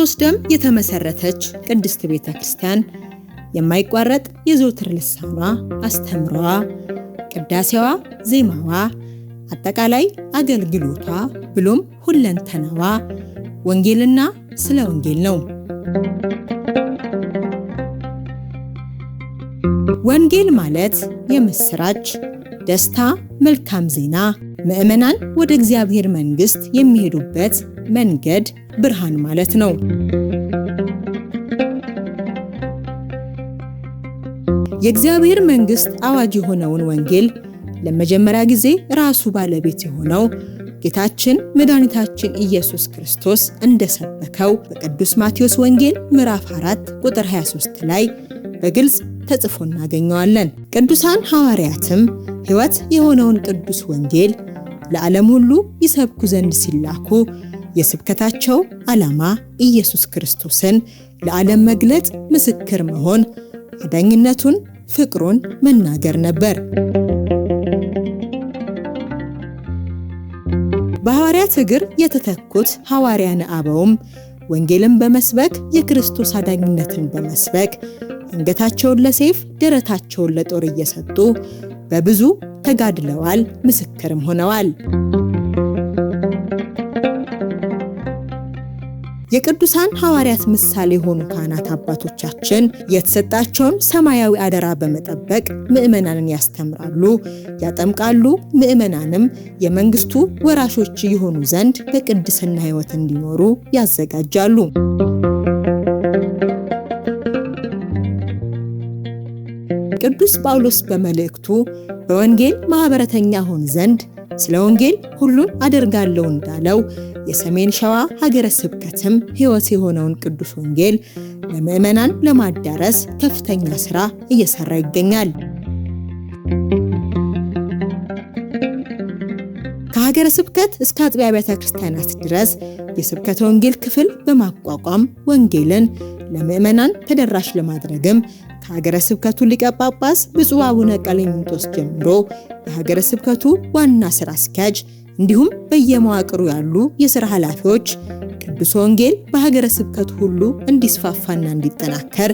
በክርስቶስ ደም የተመሰረተች ቅድስት ቤተክርስቲያን የማይቋረጥ የዘወትር ልሳኗ፣ አስተምሯ፣ ቅዳሴዋ፣ ዜማዋ፣ አጠቃላይ አገልግሎቷ ብሎም ሁለንተናዋ ወንጌልና ስለ ወንጌል ነው። ወንጌል ማለት የምስራች፣ ደስታ፣ መልካም ዜና፣ ምእመናን ወደ እግዚአብሔር መንግስት የሚሄዱበት መንገድ፣ ብርሃን ማለት ነው። የእግዚአብሔር መንግስት አዋጅ የሆነውን ወንጌል ለመጀመሪያ ጊዜ ራሱ ባለቤት የሆነው ጌታችን መድኃኒታችን ኢየሱስ ክርስቶስ እንደሰበከው በቅዱስ ማቴዎስ ወንጌል ምዕራፍ 4 ቁጥር 23 ላይ በግልጽ ተጽፎ እናገኘዋለን። ቅዱሳን ሐዋርያትም ሕይወት የሆነውን ቅዱስ ወንጌል ለዓለም ሁሉ ይሰብኩ ዘንድ ሲላኩ የስብከታቸው ዓላማ ኢየሱስ ክርስቶስን ለዓለም መግለጥ፣ ምስክር መሆን፣ አዳኝነቱን፣ ፍቅሩን መናገር ነበር። በሐዋርያት እግር የተተኩት ሐዋርያነ አበውም ወንጌልን በመስበክ የክርስቶስ አዳኝነትን በመስበክ አንገታቸውን ለሰይፍ ደረታቸውን ለጦር እየሰጡ በብዙ ተጋድለዋል፣ ምስክርም ሆነዋል። የቅዱሳን ሐዋርያት ምሳሌ የሆኑ ካህናት አባቶቻችን የተሰጣቸውን ሰማያዊ አደራ በመጠበቅ ምእመናንን ያስተምራሉ፣ ያጠምቃሉ። ምእመናንም የመንግስቱ ወራሾች የሆኑ ዘንድ በቅድስና ሕይወት እንዲኖሩ ያዘጋጃሉ። ቅዱስ ጳውሎስ በመልእክቱ በወንጌል ማህበረተኛ ሆን ዘንድ ስለ ወንጌል ሁሉን አደርጋለሁ እንዳለው የሰሜን ሸዋ ሀገረ ስብከትም ሕይወት የሆነውን ቅዱስ ወንጌል ለምእመናን ለማዳረስ ከፍተኛ ሥራ እየሰራ ይገኛል። ከሀገረ ስብከት እስከ አጥቢያ ቤተ ክርስቲያናት ድረስ የስብከተ ወንጌል ክፍል በማቋቋም ወንጌልን ለምእመናን ተደራሽ ለማድረግም ከሀገረ ስብከቱ ሊቀ ጳጳስ ብፁዕ አቡነ ቀሌምንጦስ ጀምሮ የሀገረ ስብከቱ ዋና ሥራ አስኪያጅ እንዲሁም በየመዋቅሩ ያሉ የሥራ ኃላፊዎች ቅዱስ ወንጌል በሀገረ ስብከቱ ሁሉ እንዲስፋፋና እንዲጠናከር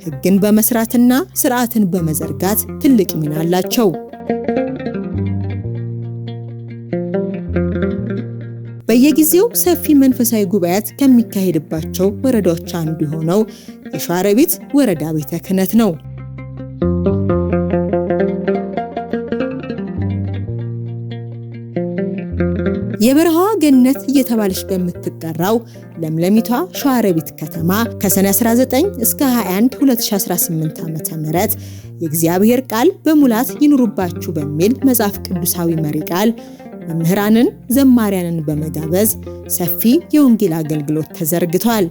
ሕግን በመስራትና ሥርዓትን በመዘርጋት ትልቅ ሚና አላቸው። በየጊዜው ሰፊ መንፈሳዊ ጉባኤያት ከሚካሄድባቸው ወረዳዎች አንዱ የሆነው የሸዋሮቢት ወረዳ ቤተ ክህነት ነው። የበረሃዋ ገነት እየተባለች በምትጠራው ለምለሚቷ ሸዋሮቢት ከተማ ከሰኔ 19 እስከ 21 2018 ዓ.ም የእግዚአብሔር ቃል በሙላት ይኑሩባችሁ በሚል መጽሐፍ ቅዱሳዊ መሪ ቃል መምህራንን፣ ዘማሪያንን በመጋበዝ ሰፊ የወንጌል አገልግሎት ተዘርግቷል።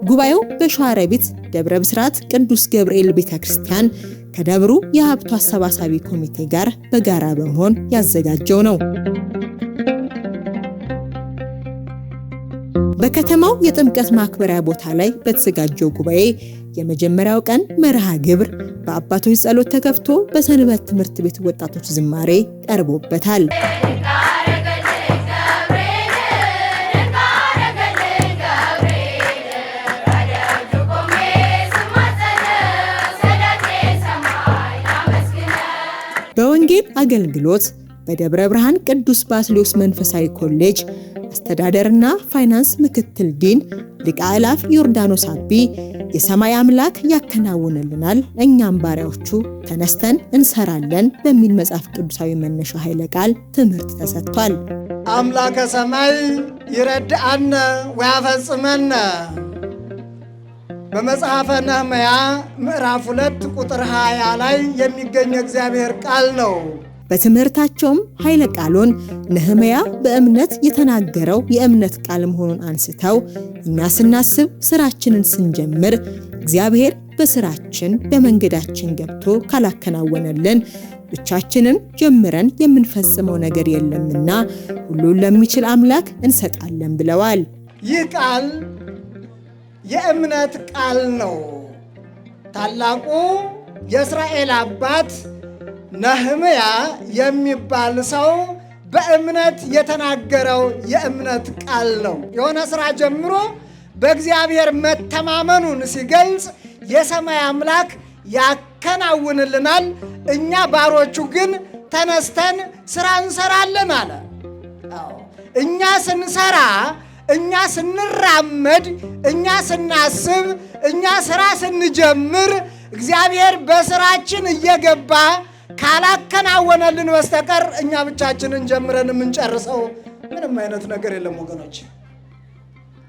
ጉባኤው በሸዋሮቢት ደብረ ብስራት ቅዱስ ገብርኤል ቤተክርስቲያን ከደብሩ የሀብቱ አሰባሳቢ ኮሚቴ ጋር በጋራ በመሆን ያዘጋጀው ነው። በከተማው የጥምቀት ማክበሪያ ቦታ ላይ በተዘጋጀው ጉባኤ የመጀመሪያው ቀን መርሃ ግብር በአባቶች ጸሎት ተከፍቶ በሰንበት ትምህርት ቤት ወጣቶች ዝማሬ ቀርቦበታል። በወንጌል አገልግሎት በደብረ ብርሃን ቅዱስ ባስልዮስ መንፈሳዊ ኮሌጅ አስተዳደርና ፋይናንስ ምክትል ዲን ሊቀ አእላፍ ዮርዳኖስ አቢ የሰማይ አምላክ ያከናውንልናል፣ እኛም ባሪያዎቹ ተነስተን እንሰራለን በሚል መጽሐፍ ቅዱሳዊ መነሻ ኃይለ ቃል ትምህርት ተሰጥቷል። አምላከ ሰማይ ይረዳአነ ወያፈጽመነ በመጽሐፈ ነህምያ ምዕራፍ 2 ቁጥር 20 ላይ የሚገኝ እግዚአብሔር ቃል ነው። በትምህርታቸውም ኃይለ ቃሉን ነህምያ በእምነት የተናገረው የእምነት ቃል መሆኑን አንስተው እኛ ስናስብ ስራችንን ስንጀምር እግዚአብሔር በስራችን በመንገዳችን ገብቶ ካላከናወነልን ብቻችንን ጀምረን የምንፈጽመው ነገር የለምና ሁሉን ለሚችል አምላክ እንሰጣለን ብለዋል። ይህ ቃል የእምነት ቃል ነው። ታላቁ የእስራኤል አባት ነህምያ የሚባል ሰው በእምነት የተናገረው የእምነት ቃል ነው። የሆነ ሥራ ጀምሮ በእግዚአብሔር መተማመኑን ሲገልጽ የሰማይ አምላክ ያከናውንልናል፣ እኛ ባሮቹ ግን ተነስተን ሥራ እንሰራለን አለ። እኛ ስንሰራ፣ እኛ ስንራመድ፣ እኛ ስናስብ፣ እኛ ሥራ ስንጀምር እግዚአብሔር በሥራችን እየገባ ካላከናወነልን በስተቀር እኛ ብቻችንን ጀምረን የምንጨርሰው ምንም አይነት ነገር የለም ወገኖች።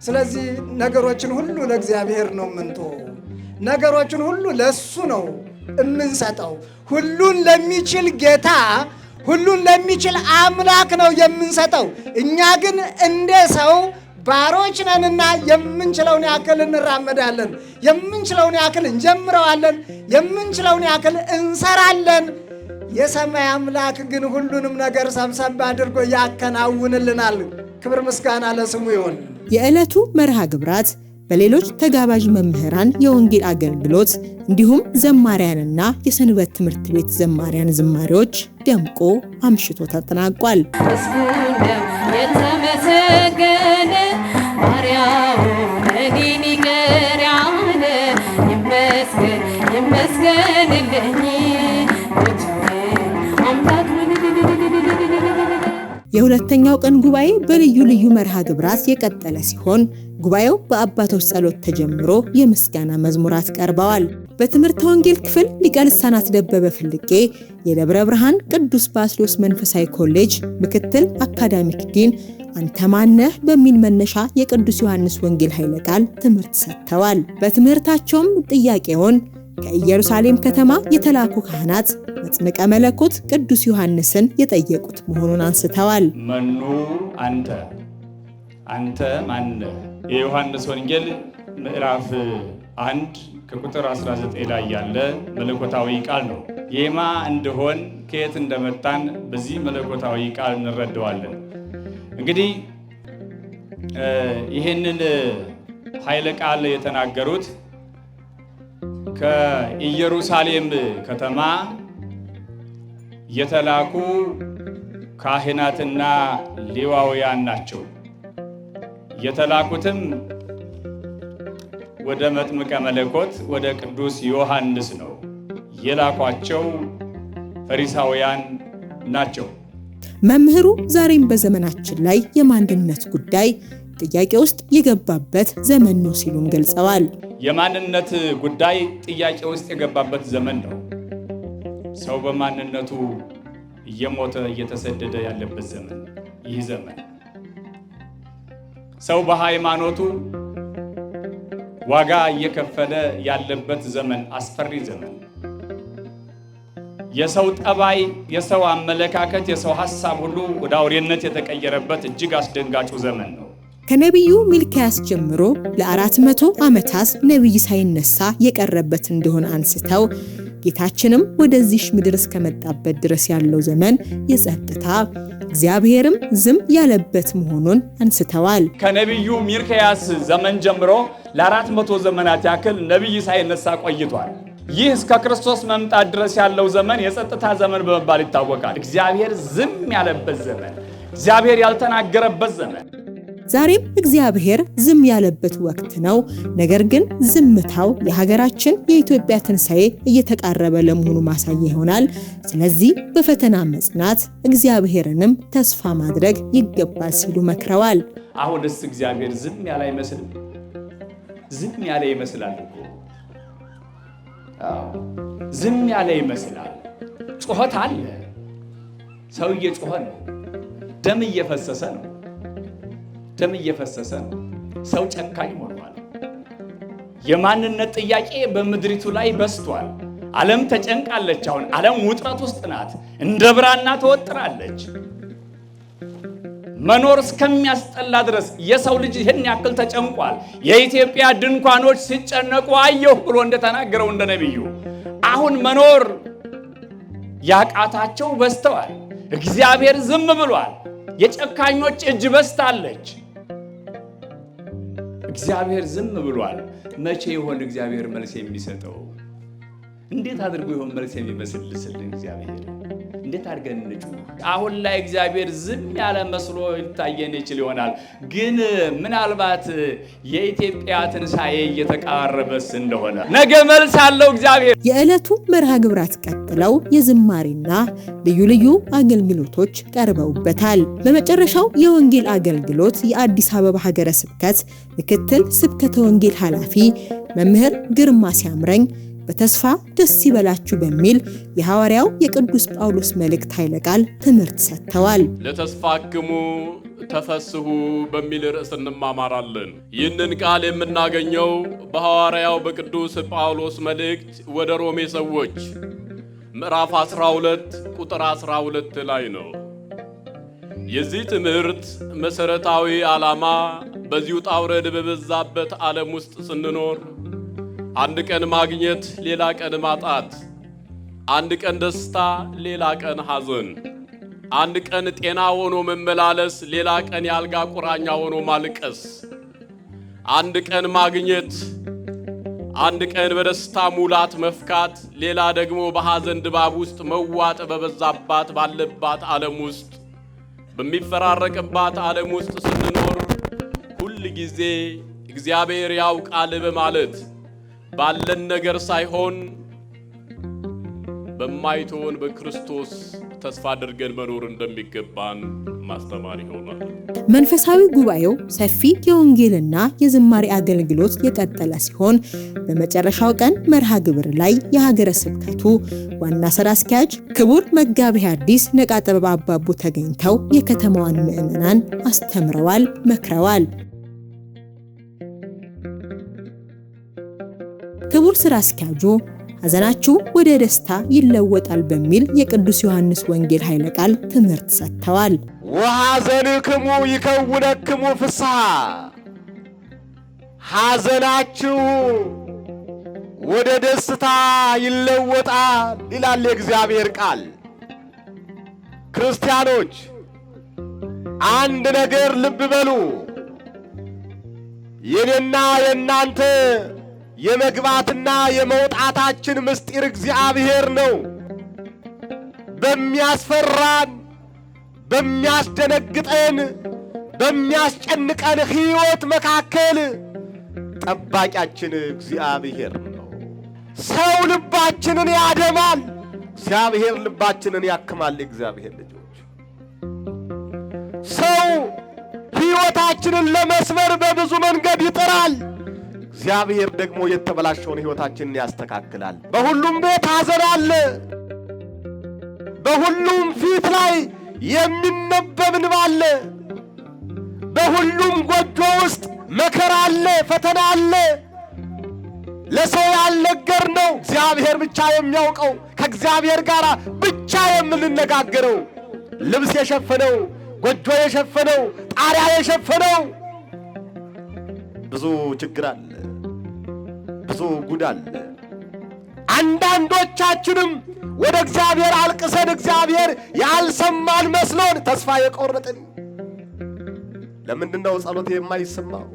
ስለዚህ ነገሮችን ሁሉ ለእግዚአብሔር ነው የምንተወው። ነገሮችን ሁሉ ለሱ ነው የምንሰጠው። ሁሉን ለሚችል ጌታ፣ ሁሉን ለሚችል አምላክ ነው የምንሰጠው። እኛ ግን እንደ ሰው ባሮች ነንና የምንችለውን ያክል እንራመዳለን፣ የምንችለውን ያክል እንጀምረዋለን፣ የምንችለውን ያክል እንሰራለን። የሰማይ አምላክ ግን ሁሉንም ነገር ሰብሰብ አድርጎ ያከናውንልናል። ክብር ምስጋና ለስሙ ይሁን። የዕለቱ መርሃ ግብራት በሌሎች ተጋባዥ መምህራን የወንጌል አገልግሎት እንዲሁም ዘማሪያንና የሰንበት ትምህርት ቤት ዘማሪያን ዝማሬዎች ደምቆ አምሽቶ ተጠናቋል። የተመሰገነ ማርያም እኔን ይቅር ያለ ይመስገን ይመስገንልኝ አምላክ። የሁለተኛው ቀን ጉባኤ በልዩ ልዩ መርሃ ግብራት የቀጠለ ሲሆን ጉባኤው በአባቶች ጸሎት ተጀምሮ የምስጋና መዝሙራት ቀርበዋል። በትምህርተ ወንጌል ክፍል ሊቀ ልሳናት ደበበ ፍልቄ የደብረ ብርሃን ቅዱስ ባስልዮስ መንፈሳዊ ኮሌጅ ምክትል አካዳሚክ ዲን አንተ ማነህ በሚል መነሻ የቅዱስ ዮሐንስ ወንጌል ኃይለ ቃል ትምህርት ሰጥተዋል። በትምህርታቸውም ጥያቄውን ከኢየሩሳሌም ከተማ የተላኩ ካህናት መጥምቀ መለኮት ቅዱስ ዮሐንስን የጠየቁት መሆኑን አንስተዋል። መኑ አንተ አንተ ማነህ? የዮሐንስ ወንጌል ምዕራፍ 1 ከቁጥር 19 ላይ ያለ መለኮታዊ ቃል ነው። የማ እንደሆን ከየት እንደመጣን በዚህ መለኮታዊ ቃል እንረዳዋለን። እንግዲህ ይህንን ኃይለ ቃል የተናገሩት ከኢየሩሳሌም ከተማ የተላኩ ካህናትና ሌዋውያን ናቸው። የተላኩትም ወደ መጥምቀ መለኮት ወደ ቅዱስ ዮሐንስ ነው። የላኳቸው ፈሪሳውያን ናቸው። መምህሩ ዛሬም በዘመናችን ላይ የማንነት ጉዳይ ጥያቄ ውስጥ የገባበት ዘመን ነው ሲሉም ገልጸዋል። የማንነት ጉዳይ ጥያቄ ውስጥ የገባበት ዘመን ነው። ሰው በማንነቱ እየሞተ እየተሰደደ ያለበት ዘመን ይህ ዘመን። ሰው በሃይማኖቱ ዋጋ እየከፈለ ያለበት ዘመን፣ አስፈሪ ዘመን። የሰው ጠባይ፣ የሰው አመለካከት፣ የሰው ሐሳብ ሁሉ ወደ አውሬነት የተቀየረበት እጅግ አስደንጋጩ ዘመን ነው። ከነቢዩ ሚልክያስ ጀምሮ ለ400 ዓመታት ነቢይ ሳይነሳ የቀረበት እንደሆነ አንስተው ጌታችንም ወደዚህ ምድር እስከመጣበት ድረስ ያለው ዘመን የጸጥታ እግዚአብሔርም ዝም ያለበት መሆኑን አንስተዋል። ከነቢዩ ሚልክያስ ዘመን ጀምሮ ለ400 ዘመናት ያክል ነቢይ ሳይነሳ ቆይቷል። ይህ እስከ ክርስቶስ መምጣት ድረስ ያለው ዘመን የጸጥታ ዘመን በመባል ይታወቃል። እግዚአብሔር ዝም ያለበት ዘመን፣ እግዚአብሔር ያልተናገረበት ዘመን። ዛሬም እግዚአብሔር ዝም ያለበት ወቅት ነው። ነገር ግን ዝምታው የሀገራችን የኢትዮጵያ ትንሣኤ እየተቃረበ ለመሆኑ ማሳያ ይሆናል። ስለዚህ በፈተና መጽናት እግዚአብሔርንም ተስፋ ማድረግ ይገባል ሲሉ መክረዋል። አሁንስ እግዚአብሔር ዝም ያለ አይመስልም? ዝም ያለ ይመስላል እኮ። ዝም ያለ ይመስላል። ጩኸት አለ። ሰው እየጮኸ ነው። ደም እየፈሰሰ ነው። ደም እየፈሰሰ ነው። ሰው ጨካኝ ሆኗል። የማንነት ጥያቄ በምድሪቱ ላይ በስቷል። ዓለም ተጨንቃለች። አሁን ዓለም ውጥረት ውስጥ ናት። እንደ ብራና ተወጥራለች። መኖር እስከሚያስጠላ ድረስ የሰው ልጅ ይህን ያክል ተጨንቋል። የኢትዮጵያ ድንኳኖች ሲጨነቁ አየሁ ብሎ እንደተናገረው እንደ ነቢዩ አሁን መኖር ያቃታቸው በስተዋል። እግዚአብሔር ዝም ብሏል። የጨካኞች እጅ በስታለች። እግዚአብሔር ዝም ብሏል። መቼ ይሆን እግዚአብሔር መልስ የሚሰጠው? እንዴት አድርጎ ይሆን መልስ የሚመስልልን እግዚአብሔር? እንዴት አድርገን እንጩህ? አሁን ላይ እግዚአብሔር ዝም ያለ መስሎ ይታየን ይችል ይሆናል። ግን ምናልባት የኢትዮጵያ ትንሣኤ እየተቃረበስ እንደሆነ ነገ መልስ አለው እግዚአብሔር። የዕለቱ መርሃ ግብራት ቀጥለው የዝማሬና ልዩ ልዩ አገልግሎቶች ቀርበውበታል። በመጨረሻው የወንጌል አገልግሎት የአዲስ አበባ ሀገረ ስብከት ምክትል ስብከተ ወንጌል ኃላፊ መምህር ግርማ ሲያምረኝ በተስፋ ደስ ይበላችሁ በሚል የሐዋርያው የቅዱስ ጳውሎስ መልእክት ኃይለ ቃል ትምህርት ሰጥተዋል። ለተስፋክሙ ተፈስሑ በሚል ርዕስ እንማማራለን። ይህንን ቃል የምናገኘው በሐዋርያው በቅዱስ ጳውሎስ መልእክት ወደ ሮሜ ሰዎች ምዕራፍ 12 ቁጥር 12 ላይ ነው። የዚህ ትምህርት መሰረታዊ ዓላማ በዚሁ ውጣ ውረድ በበዛበት ዓለም ውስጥ ስንኖር አንድ ቀን ማግኘት፣ ሌላ ቀን ማጣት፣ አንድ ቀን ደስታ፣ ሌላ ቀን ሐዘን፣ አንድ ቀን ጤና ሆኖ መመላለስ፣ ሌላ ቀን ያልጋ ቁራኛ ሆኖ ማልቀስ፣ አንድ ቀን ማግኘት፣ አንድ ቀን በደስታ ሙላት መፍካት፣ ሌላ ደግሞ በሐዘን ድባብ ውስጥ መዋጥ በበዛባት ባለባት ዓለም ውስጥ በሚፈራረቅባት ዓለም ውስጥ ስንኖር ሁል ጊዜ እግዚአብሔር ያውቃል በማለት ባለን ነገር ሳይሆን በማይተወን በክርስቶስ ተስፋ አድርገን መኖር እንደሚገባን ማስተማር ይሆናል። መንፈሳዊ ጉባኤው ሰፊ የወንጌልና የዝማሬ አገልግሎት የቀጠለ ሲሆን በመጨረሻው ቀን መርሃ ግብር ላይ የሀገረ ስብከቱ ዋና ሥራ አስኪያጅ ክቡር መጋቤ ሐዲስ ነቃ ጥበብ አባቡ ተገኝተው የከተማዋን ምዕመናን አስተምረዋል፣ መክረዋል። ክቡር ሥራ አስኪያጁ ሐዘናችሁ ወደ ደስታ ይለወጣል በሚል የቅዱስ ዮሐንስ ወንጌል ኃይለ ቃል ትምህርት ሰጥተዋል። ወሐዘንክሙ ይከውነክሙ ፍስሐ፣ ሐዘናችሁ ወደ ደስታ ይለወጣል ይላል የእግዚአብሔር ቃል። ክርስቲያኖች አንድ ነገር ልብ በሉ። የኔና የናንተ የመግባትና የመውጣታችን ምስጢር እግዚአብሔር ነው። በሚያስፈራን፣ በሚያስደነግጠን፣ በሚያስጨንቀን ሕይወት መካከል ጠባቂያችን እግዚአብሔር ነው። ሰው ልባችንን ያደማል፣ እግዚአብሔር ልባችንን ያክማል። እግዚአብሔር ልጆች፣ ሰው ሕይወታችንን ለመስበር በብዙ መንገድ ይጥራል፣ እግዚአብሔር ደግሞ የተበላሸውን ሕይወታችንን ያስተካክላል። በሁሉም ቤት ሐዘን አለ። በሁሉም ፊት ላይ የሚነበብ እንባ አለ። በሁሉም ጎጆ ውስጥ መከራ አለ፣ ፈተና አለ። ለሰው ያልነገርነው እግዚአብሔር ብቻ የሚያውቀው፣ ከእግዚአብሔር ጋር ብቻ የምንነጋገረው፣ ልብስ የሸፈነው፣ ጎጆ የሸፈነው፣ ጣሪያ የሸፈነው ብዙ ችግር አለ፣ ብዙ ጉድ አለ። አንዳንዶቻችንም ወደ እግዚአብሔር አልቅሰን እግዚአብሔር ያልሰማን መስሎን ተስፋ የቆረጥን። ለምንድነው ጸሎቴ የማይሰማው?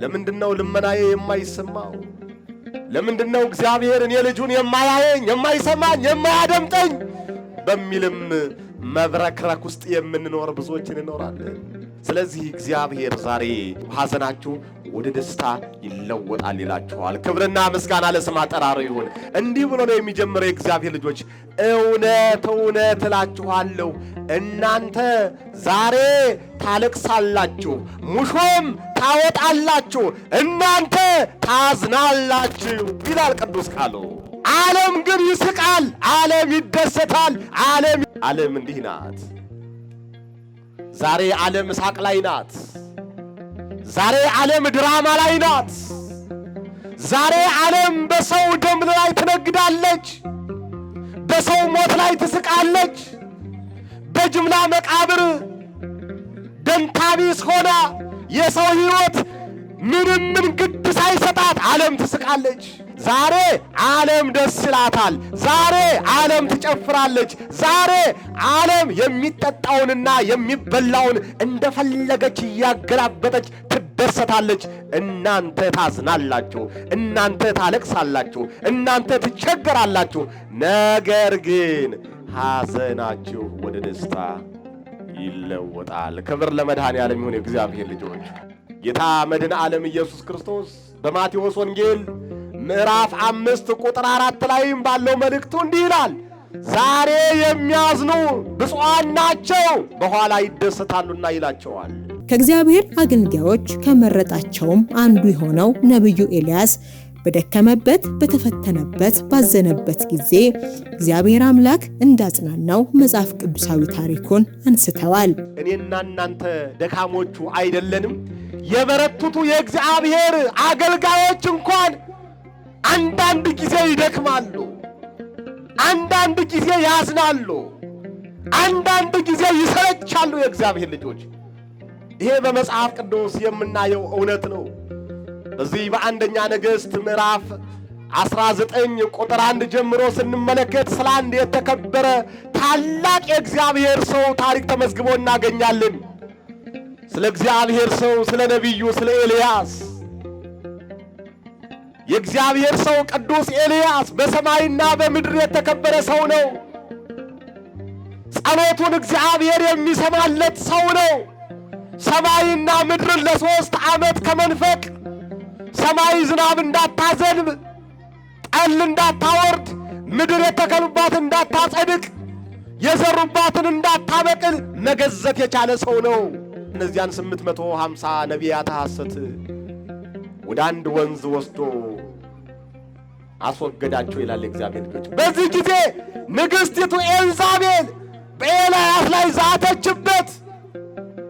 ለምንድነው ልመናዬ የማይሰማው? ለምንድነው እግዚአብሔር እኔ ልጁን የማያየኝ፣ የማይሰማኝ፣ የማያደምጠኝ በሚልም መብረክረክ ውስጥ የምንኖር ብዙዎች እንኖራለን። ስለዚህ እግዚአብሔር ዛሬ ሐዘናችሁ ወደ ደስታ ይለወጣል ይላችኋል። ክብርና ምስጋና ለስም አጠራሩ ይሁን። እንዲህ ብሎ ነው የሚጀምረው የእግዚአብሔር ልጆች፣ እውነት እውነት እላችኋለሁ እናንተ ዛሬ ታለቅሳላችሁ፣ ሙሾም ታወጣላችሁ፣ እናንተ ታዝናላችሁ ይላል ቅዱስ ቃሉ። ዓለም ግን ይስቃል፣ ዓለም ይደሰታል። ዓለም እንዲህ ናት። ዛሬ ዓለም ሳቅ ላይ ናት። ዛሬ ዓለም ድራማ ላይ ናት። ዛሬ ዓለም በሰው ደም ላይ ትነግዳለች፣ በሰው ሞት ላይ ትስቃለች። በጅምላ መቃብር ደንታቢስ ሆና የሰው ሕይወት ምንም ግድ ሳይሰጣት ዓለም ትስቃለች። ዛሬ ዓለም ደስ ይላታል። ዛሬ ዓለም ትጨፍራለች። ዛሬ ዓለም የሚጠጣውንና የሚበላውን እንደፈለገች እያገላበጠች ትደሰታለች፣ እናንተ ታዝናላችሁ፣ እናንተ ታለቅሳላችሁ፣ እናንተ ትቸገራላችሁ። ነገር ግን ሐዘናችሁ ወደ ደስታ ይለወጣል። ክብር ለመድኃኔዓለም ይሁን። የእግዚአብሔር ልጆች ጌታ መድኃኔ ዓለም ኢየሱስ ክርስቶስ በማቴዎስ ወንጌል ምዕራፍ 5 ቁጥር 4 ላይም ባለው መልእክቱ እንዲህ ይላል፣ ዛሬ የሚያዝኑ ብፁዓን ናቸው በኋላ ይደሰታሉና ይላቸዋል። ከእግዚአብሔር አገልጋዮች ከመረጣቸውም አንዱ የሆነው ነቢዩ ኤልያስ በደከመበት፣ በተፈተነበት፣ ባዘነበት ጊዜ እግዚአብሔር አምላክ እንዳጽናናው መጽሐፍ ቅዱሳዊ ታሪኩን አንስተዋል። እኔና እናንተ ደካሞቹ አይደለንም? የበረቱቱ የእግዚአብሔር አገልጋዮች እንኳን አንዳንድ ጊዜ ይደክማሉ፣ አንዳንድ ጊዜ ያዝናሉ፣ አንዳንድ ጊዜ ይሰለቻሉ። የእግዚአብሔር ልጆች ይሄ በመጽሐፍ ቅዱስ የምናየው እውነት ነው። በዚህ በአንደኛ ነገሥት ምዕራፍ 19 ቁጥር 1 ጀምሮ ስንመለከት ስለ አንድ የተከበረ ታላቅ የእግዚአብሔር ሰው ታሪክ ተመዝግቦ እናገኛለን። ስለ እግዚአብሔር ሰው ስለ ነቢዩ ስለ ኤልያስ። የእግዚአብሔር ሰው ቅዱስ ኤልያስ በሰማይና በምድር የተከበረ ሰው ነው። ጸሎቱን እግዚአብሔር የሚሰማለት ሰው ነው። ሰማይና ምድርን ለ3 ዓመት ከመንፈቅ ሰማይ ዝናብ እንዳታዘንብ፣ ጠል እንዳታወርድ፣ ምድር የተከሉባትን እንዳታጸድቅ፣ የዘሩባትን እንዳታበቅል መገዘት የቻለ ሰው ነው። እነዚያን 850 ነቢያት ሐሰት ወደ አንድ ወንዝ ወስዶ አስወገዳቸው ይላል እግዚአብሔር ልጆች። በዚህ ጊዜ ንግሥቲቱ ኤልዛቤል በኤልያስ ላይ ዛተችበት።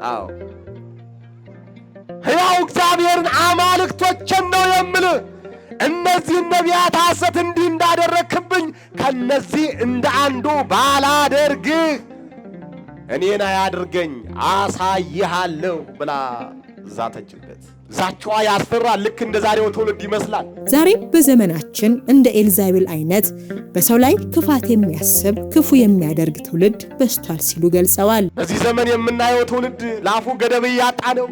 አዎ ሕያው እግዚአብሔርን አማልክቶችን ነው የምልህ፣ እነዚህን ነቢያት ሐሰት እንዲህ እንዳደረግክብኝ ከነዚህ እንደ አንዱ ባላደርግህ እኔን አያድርገኝ አሳይሃለሁ ብላ ዛተችበት። ዛቻዋ ያስፈራል። ልክ እንደ ዛሬው ትውልድ ይመስላል። ዛሬም በዘመናችን እንደ ኤልዛቤል አይነት በሰው ላይ ክፋት የሚያስብ ክፉ የሚያደርግ ትውልድ በስቷል ሲሉ ገልጸዋል። በዚህ ዘመን የምናየው ትውልድ ለአፉ ገደብ እያጣ ነው።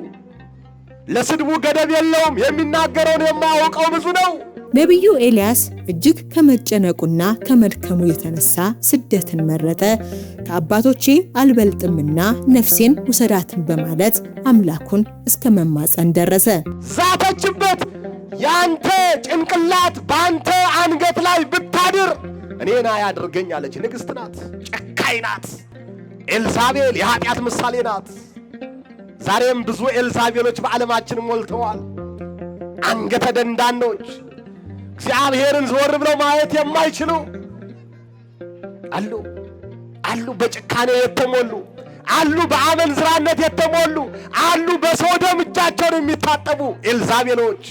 ለስድቡ ገደብ የለውም። የሚናገረውን የማያውቀው ብዙ ነው። ነቢዩ ኤልያስ እጅግ ከመጨነቁና ከመድከሙ የተነሳ ስደትን መረጠ። ከአባቶቼ አልበልጥምና ነፍሴን ውሰዳትን በማለት አምላኩን እስከ መማፀን ደረሰ። ዛተችበት። ያንተ ጭንቅላት በአንተ አንገት ላይ ብታድር እኔን አያድርገኝ አለች። ንግሥት ናት፣ ጨካኝ ናት። ኤልዛቤል የኃጢአት ምሳሌ ናት። ዛሬም ብዙ ኤልዛቤሎች በዓለማችን ሞልተዋል። አንገተ ደንዳኖች፣ እግዚአብሔርን ዘወር ብለው ማየት የማይችሉ አሉ። በጭካኔ የተሞሉ አሉ፣ በአመንዝራነት የተሞሉ አሉ፣ በሰው ደም እጃቸውን የሚታጠቡ ኤልዛቤሎች።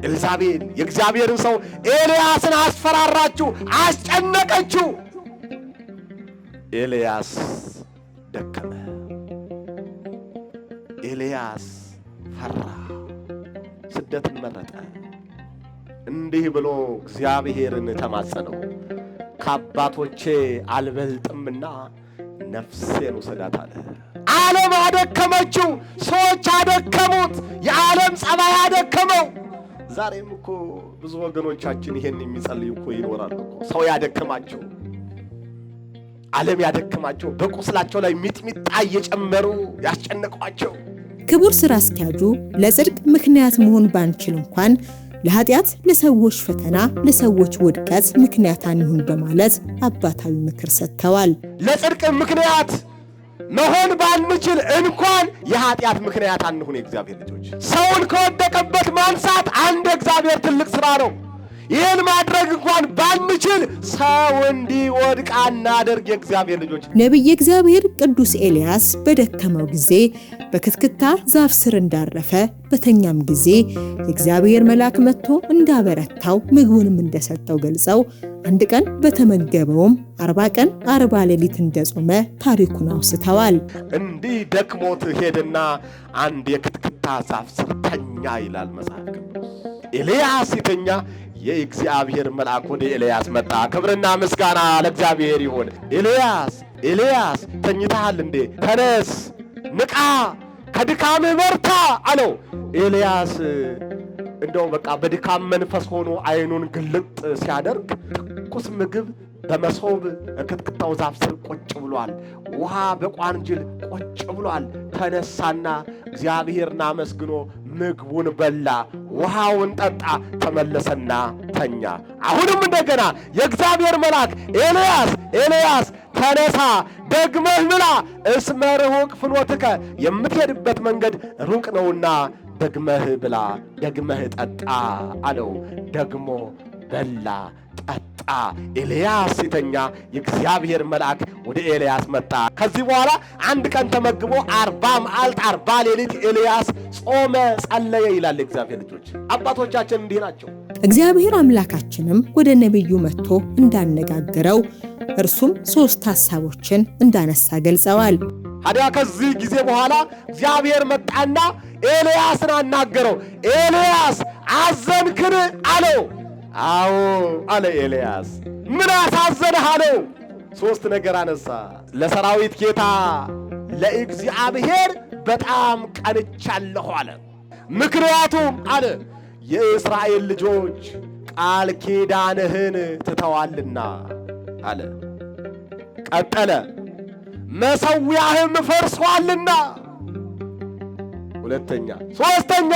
ኤልዛቤል የእግዚአብሔርን ሰው ኤልያስን አስፈራራችው፣ አስጨነቀችው። ኤልያስ ደከመ። ኤልያስ ፈራ፣ ስደትን መረጠ። እንዲህ ብሎ እግዚአብሔርን ተማጸነው፣ ከአባቶቼ አልበልጥምና ነፍሴን ውሰዳት አለ። ዓለም አደከመችው፣ ሰዎች አደከሙት፣ የዓለም ጸባይ አደከመው። ዛሬም እኮ ብዙ ወገኖቻችን ይሄን የሚጸልዩ እኮ ይኖራሉ እኮ። ሰው ያደከማቸው፣ ዓለም ያደከማቸው፣ በቁስላቸው ላይ ሚጥሚጣ እየጨመሩ ያስጨነቋቸው። ክቡር ስራ አስኪያጁ ለጽድቅ ምክንያት መሆን ባንችል እንኳን ለኃጢአት፣ ለሰዎች ፈተና፣ ለሰዎች ውድቀት ምክንያት አንሁን በማለት አባታዊ ምክር ሰጥተዋል። ለጽድቅ ምክንያት መሆን ባንችል እንኳን የኃጢአት ምክንያት አንሁን። የእግዚአብሔር ልጆች ሰውን ከወደቀበት ማንሳት አንድ እግዚአብሔር ትልቅ ሥራ ነው። ይህን ማድረግ እንኳን ባንችል ሰው እንዲወድቅ አናደርግ። የእግዚአብሔር ልጆች ነቢየ እግዚአብሔር ቅዱስ ኤልያስ በደከመው ጊዜ በክትክታ ዛፍ ስር እንዳረፈ በተኛም ጊዜ የእግዚአብሔር መልአክ መጥቶ እንዳበረታው ምግቡንም እንደሰጠው ገልጸው አንድ ቀን በተመገበውም 40 ቀን 40 ሌሊት እንደጾመ ታሪኩን አውስተዋል። እንዲህ ደክሞት ሄደና አንድ የክትክታ ዛፍ ስር ተኛ ይላል መጽሐፍ ቅዱስ። ኤልያስ ሲተኛ የእግዚአብሔር መልአክ ወደ ኤልያስ መጣ። ክብርና ምስጋና ለእግዚአብሔር ይሁን። ኤልያስ ተኝተሃል እንዴ? ተነስ፣ ንቃ፣ ከድካምህ በርታ አለው። ኤልያስ እንደው በቃ በድካም መንፈስ ሆኖ አይኑን ግልጥ ሲያደርግ ትኩስ ምግብ በመሶብ ክትክታው ዛፍ ስር ቁጭ ብሏል። ውሃ በቋንጅል ቁጭ ብሏል። ተነሳና እግዚአብሔርን አመስግኖ ምግቡን በላ፣ ውሃውን ጠጣ፣ ተመለሰና ተኛ። አሁንም እንደገና የእግዚአብሔር መልአክ ኤልያስ ኤልያስ ተነሳ፣ ደግመህ ብላ፣ እስመ ርሑቅ ፍኖትከ፣ የምትሄድበት መንገድ ሩቅ ነውና ደግመህ ብላ፣ ደግመህ ጠጣ አለው። ደግሞ በላ ጠጣ። ኤልያስ ሲተኛ የእግዚአብሔር መልአክ ወደ ኤልያስ መጣ። ከዚህ በኋላ አንድ ቀን ተመግቦ 40 መዓልት 40 ሌሊት ኤልያስ ጾመ ጸለየ ይላል። እግዚአብሔር ልጆች አባቶቻችን እንዲህ ናቸው። እግዚአብሔር አምላካችንም ወደ ነቢዩ መጥቶ እንዳነጋገረው እርሱም 3 ሐሳቦችን እንዳነሳ ገልጸዋል። ታዲያ ከዚህ ጊዜ በኋላ እግዚአብሔር መጣና ኤልያስን አናገረው። ኤልያስ አዘንክን አለው። አዎ አለ ኤልያስ። ምን አሳዘነህ አለው። 3 ነገር አነሳ። ለሰራዊት ጌታ ለእግዚአብሔር በጣም ቀንቻለሁ አለ። ምክንያቱም አለ የእስራኤል ልጆች ቃል ኪዳንህን ትተዋልና አለ። ቀጠለ መሠዊያህም ፈርሷልና። ሁለተኛ፣ ሶስተኛ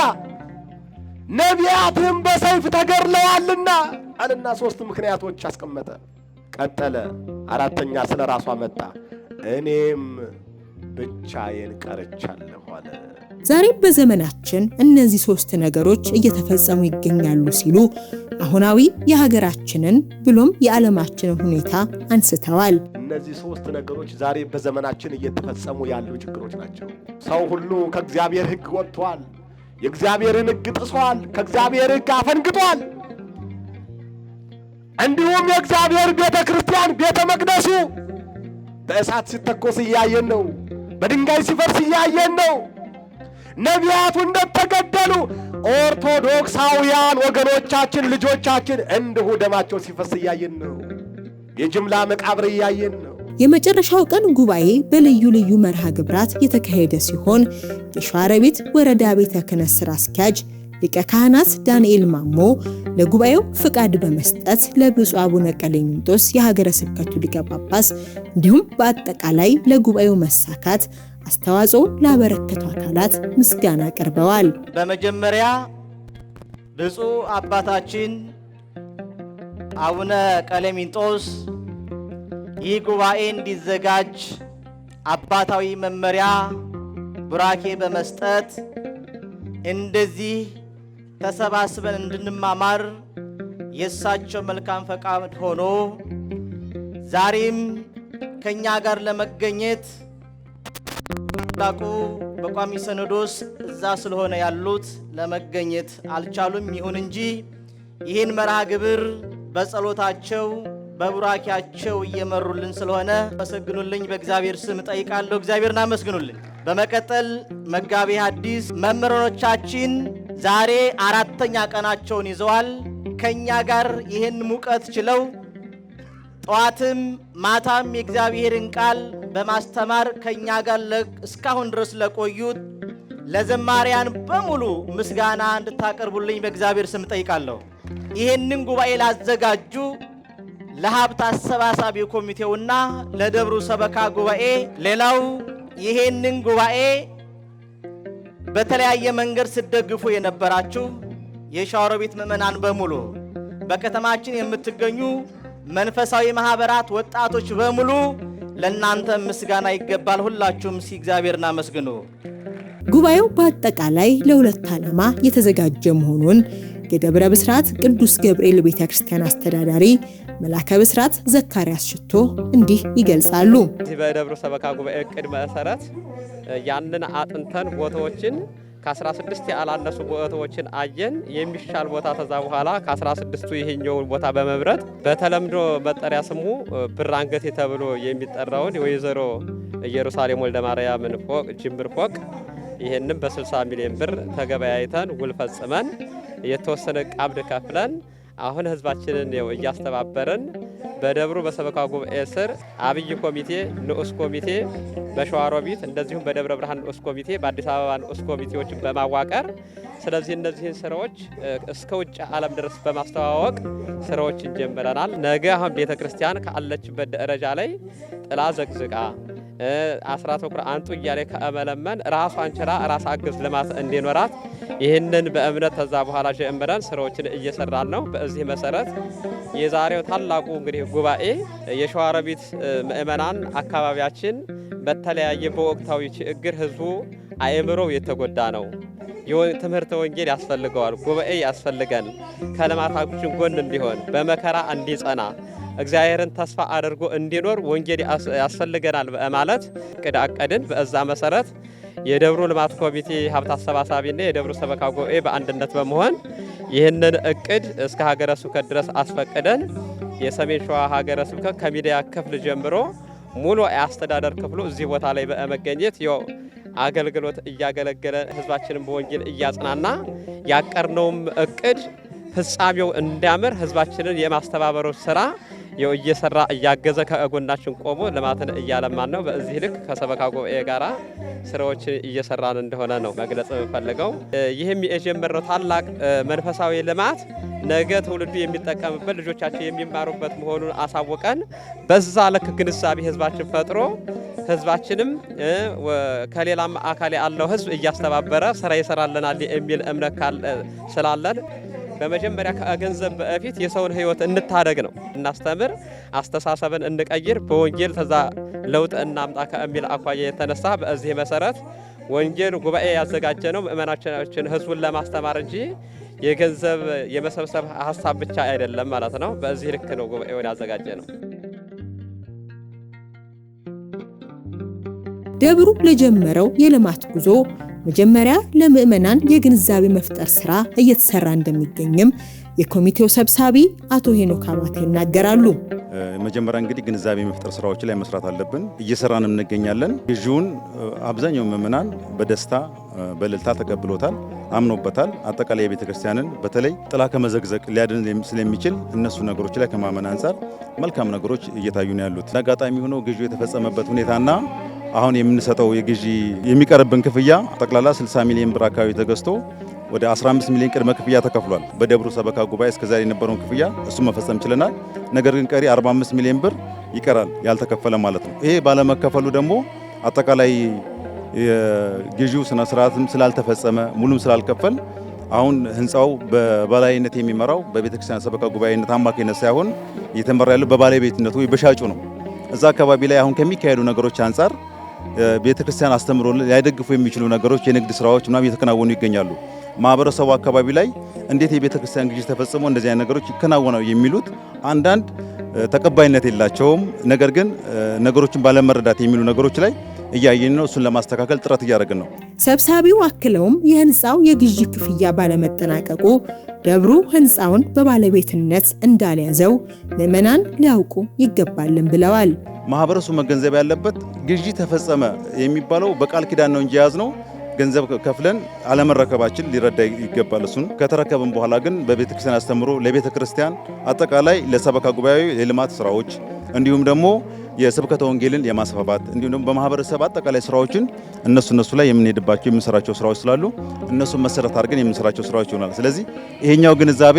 ነቢያትህም በሰይፍ ተገድለዋልና አለና 3 ምክንያቶች አስቀመጠ። ቀጠለ። አራተኛ ስለ ራሱ አመጣ። እኔም ብቻዬን ቀርቻለሁ አለ። ዛሬም በዘመናችን እነዚህ 3 ነገሮች እየተፈጸሙ ይገኛሉ ሲሉ አሁናዊ የሀገራችንን ብሎም የዓለማችንን ሁኔታ አንስተዋል። እነዚህ 3 ነገሮች ዛሬ በዘመናችን እየተፈጸሙ ያሉ ችግሮች ናቸው። ሰው ሁሉ ከእግዚአብሔር ሕግ ወጥቷል። የእግዚአብሔርን ሕግ ጥሷል። ከእግዚአብሔር ሕግ አፈንግጧል። እንዲሁም የእግዚአብሔር ቤተ ክርስቲያን ቤተ መቅደሱ በእሳት ሲተኮስ እያየን ነው። በድንጋይ ሲፈርስ እያየን ነው። ነቢያቱ እንደተገደሉ ኦርቶዶክሳውያን ወገኖቻችን ልጆቻችን እንዲሁ ደማቸው ሲፈስ እያየን ነው። የጅምላ መቃብር እያየን ነው። የመጨረሻው ቀን ጉባኤ በልዩ ልዩ መርሃ ግብራት የተካሄደ ሲሆን የሸዋሮቢት ወረዳ ቤተ ክህነት ሥራ አስኪያጅ ሊቀ ካህናት ዳንኤል ማሞ ለጉባኤው ፍቃድ በመስጠት ለብፁዕ አቡነ ቀሌምንጦስ የሀገረ ስብከቱ ሊቀ ጳጳስ እንዲሁም በአጠቃላይ ለጉባኤው መሳካት አስተዋጽኦ ላበረከቱ አካላት ምስጋና አቅርበዋል። በመጀመሪያ ብፁዕ አባታችን አቡነ ቀሌምንጦስ ይህ ጉባኤ እንዲዘጋጅ አባታዊ መመሪያ ቡራኬ በመስጠት እንደዚህ ተሰባስበን እንድንማማር የእሳቸው መልካም ፈቃድ ሆኖ ዛሬም ከኛ ጋር ለመገኘት ታላቁ በቋሚ ሲኖዶስ እዛ ስለሆነ ያሉት ለመገኘት አልቻሉም። ይሁን እንጂ ይህን መርሃ ግብር በጸሎታቸው በቡራኪያቸው እየመሩልን ስለሆነ አመስግኑልኝ በእግዚአብሔር ስም ጠይቃለሁ። እግዚአብሔርን አመስግኑልኝ። በመቀጠል መጋቤ ሐዲስ መምህራኖቻችን ዛሬ 4ኛ ቀናቸውን ይዘዋል። ከኛ ጋር ይህን ሙቀት ችለው ጠዋትም ማታም የእግዚአብሔርን ቃል በማስተማር ከኛ ጋር እስካሁን ድረስ ለቆዩት ለዘማሪያን በሙሉ ምስጋና እንድታቀርቡልኝ በእግዚአብሔር ስም ጠይቃለሁ። ይህንን ጉባኤ ላዘጋጁ ለሀብት አሰባሳቢ ኮሚቴውና ለደብሩ ሰበካ ጉባኤ፣ ሌላው ይህንን ጉባኤ በተለያየ መንገድ ስትደግፉ የነበራችሁ የሸዋሮቢት ምዕመናን በሙሉ፣ በከተማችን የምትገኙ መንፈሳዊ ማህበራት ወጣቶች በሙሉ ለእናንተ ምስጋና ይገባል። ሁላችሁም እግዚአብሔርን አመስግኑ። ጉባኤው በአጠቃላይ ለ2 ዓላማ የተዘጋጀ መሆኑን የደብረ ብስራት ቅዱስ ገብርኤል ቤተክርስቲያን አስተዳዳሪ መላከ ብስራት ዘካርያስ ሽቶ እንዲህ ይገልጻሉ። እዚህ በደብሩ ሰበካ ጉባኤ ዕቅድ መሰረት ያንን አጥንተን ቦታዎችን ከ16 ያላነሱ ቦታዎችን አየን። የሚሻል ቦታ ተዛ በኋላ ከ16ቱ ይሄኛውን ቦታ በመብረት በተለምዶ መጠሪያ ስሙ ብር አንገቴ ተብሎ የሚጠራውን የወይዘሮ ኢየሩሳሌም ወልደ ማርያምን ፎቅ ጅምር ፎቅ ይሄንን በ60 ሚሊዮን ብር ተገበያይተን ውል ፈጽመን የተወሰነ ቀብድ ከፍለን አሁን ህዝባችንን እያስተባበረን በደብሩ በሰበካ ጉባኤ ስር አብይ ኮሚቴ፣ ንዑስ ኮሚቴ በሸዋሮቢት እንደዚሁም በደብረ ብርሃን ንዑስ ኮሚቴ፣ በአዲስ አበባ ንዑስ ኮሚቴዎችን በማዋቀር ስለዚህ እነዚህን ስራዎች እስከ ውጭ ዓለም ድረስ በማስተዋወቅ ስራዎችን ጀምረናል። ነገ አሁን ቤተ ክርስቲያን ካለችበት ደረጃ ላይ ጥላ ዘቅዝቃ አስራት ወኩራት አንጡ እያለ ከመለመን ራሷን ችላ ራስ አገዝ ልማት እንዲኖራት ይህንን በእምነት ተዛ በኋላ ጀምረን ስራዎችን እየሰራን ነው። በዚህ መሰረት የዛሬው ታላቁ እንግዲህ ጉባኤ የሸዋሮቢት ምእመናን አካባቢያችን በተለያየ በወቅታዊ ችግር ህዝቡ አእምሮው የተጎዳ ነው። ትምህርተ ወንጌል ያስፈልገዋል። ጉባኤ ያስፈልገን ከልማታችን ጎን እንዲሆን በመከራ እንዲጸና እግዚአብሔርን ተስፋ አድርጎ እንዲኖር ወንጌል ያስፈልገናል በማለት እቅድ አቀድን። በዛ መሰረት የደብሩ ልማት ኮሚቴ ሀብት አሰባሳቢና የደብሩ ሰበካ ጉባኤ በአንድነት በመሆን ይህንን እቅድ እስከ ሀገረ ስብከት ድረስ አስፈቅደን የሰሜን ሸዋ ሀገረ ስብከት ከሚዲያ ክፍል ጀምሮ ሙሉ የአስተዳደር ክፍሉ እዚህ ቦታ ላይ በመገኘት አገልግሎት እያገለገለ ህዝባችንን በወንጌል እያጽናና ያቀርነውም እቅድ ፍጻሜው እንዲያምር ህዝባችንን የማስተባበሩ ስራ እየሰራ እያገዘ ከጎናችን ቆሞ ልማትን እያለማን ነው። በዚህ ልክ ከሰበካ ጉባኤ ጋራ ስራዎችን እየሰራን እንደሆነ ነው መግለጽ የምፈልገው። ይህም የጀመረው ታላቅ መንፈሳዊ ልማት ነገ ትውልዱ የሚጠቀምበት ልጆቻችን የሚማሩበት መሆኑን አሳውቀን በዛ ልክ ግንዛቤ ህዝባችን ፈጥሮ ህዝባችንም ከሌላም አካል ያለው ህዝብ እያስተባበረ ስራ ይሰራልናል የሚል እምነት ስላለን በመጀመሪያ ከገንዘብ በፊት የሰውን ህይወት እንታደግ ነው። እናስተምር፣ አስተሳሰብን እንቀይር፣ በወንጌል ተዛ ለውጥ እናምጣ ከሚል አኳያ የተነሳ በዚህ መሰረት ወንጌል ጉባኤ ያዘጋጀ ነው ምእመናችን ህዝቡን ለማስተማር እንጂ የገንዘብ የመሰብሰብ ሀሳብ ብቻ አይደለም ማለት ነው። በዚህ ልክ ነው ጉባኤውን ያዘጋጀ ነው። ደብሩ ለጀመረው የልማት ጉዞ መጀመሪያ ለምእመናን የግንዛቤ መፍጠር ስራ እየተሰራ እንደሚገኝም የኮሚቴው ሰብሳቢ አቶ ሄኖክ አባተ ይናገራሉ። መጀመሪያ እንግዲህ ግንዛቤ መፍጠር ስራዎች ላይ መስራት አለብን። እየሰራን እንገኛለን። ግዢውን አብዛኛው ምእመናን በደስታ በእልልታ ተቀብሎታል፣ አምኖበታል። አጠቃላይ የቤተ ክርስቲያንን በተለይ ጥላ ከመዘግዘቅ ሊያድን ስለሚችል እነሱ ነገሮች ላይ ከማመን አንጻር መልካም ነገሮች እየታዩ ነው ያሉት። አጋጣሚ ሆኖ ግዢው የተፈጸመበት ሁኔታና አሁን የምንሰጠው የግዢ የሚቀርብን ክፍያ ጠቅላላ 60 ሚሊዮን ብር አካባቢ ተገዝቶ ወደ 15 ሚሊዮን ቅድመ ክፍያ ተከፍሏል። በደብሩ ሰበካ ጉባኤ እስከዛሬ የነበረውን ክፍያ እሱ መፈጸም ችለናል። ነገር ግን ቀሪ 45 ሚሊዮን ብር ይቀራል ያልተከፈለ ማለት ነው። ይሄ ባለመከፈሉ ደግሞ አጠቃላይ የግዢው ስነ ስርዓትም ስላልተፈጸመ ሙሉም ስላልከፈል አሁን ህንፃው በባለቤትነት የሚመራው በቤተክርስቲያን ሰበካ ጉባኤነት አማካኝነት ሳይሆን እየተመራ ያለው በባለቤትነቱ በሻጩ ነው። እዛ አካባቢ ላይ አሁን ከሚካሄዱ ነገሮች አንጻር ቤተክርስቲያን አስተምሮ ሊያደግፉ የሚችሉ ነገሮች የንግድ ስራዎች ምናምን እየተከናወኑ ይገኛሉ። ማህበረሰቡ አካባቢ ላይ እንዴት የቤተክርስቲያን ግዢ ተፈጽሞ እንደዚህ አይነት ነገሮች ይከናወናሉ የሚሉት አንዳንድ ተቀባይነት የላቸውም። ነገር ግን ነገሮችን ባለመረዳት የሚሉ ነገሮች ላይ እያየን ነው። እሱን ለማስተካከል ጥረት እያደረግን ነው። ሰብሳቢው አክለውም የህንፃው የግዢ ክፍያ ባለመጠናቀቁ ደብሩ ህንፃውን በባለቤትነት እንዳልያዘው ምእመናን ሊያውቁ ይገባልን ብለዋል። ማህበረሰቡ መገንዘብ ያለበት ግዢ ተፈጸመ የሚባለው በቃል ኪዳን ነው እንጂ ያዝነው ገንዘብ ከፍለን አለመረከባችን ሊረዳ ይገባል። እሱን ከተረከብን በኋላ ግን በቤተክርስቲያን አስተምሮ ለቤተክርስቲያን አጠቃላይ ለሰበካ ጉባኤ የልማት ስራዎች እንዲሁም ደግሞ የስብከተ ወንጌልን የማስፋፋት እንዲሁም ደግሞ በማህበረሰብ አጠቃላይ ስራዎችን እነሱ ላይ የምንሄድባቸው የምንሰራቸው ስራዎች ስላሉ እነሱን መሰረት አድርገን የምንሰራቸው ስራዎች ይሆናል። ስለዚህ ይሄኛው ግንዛቤ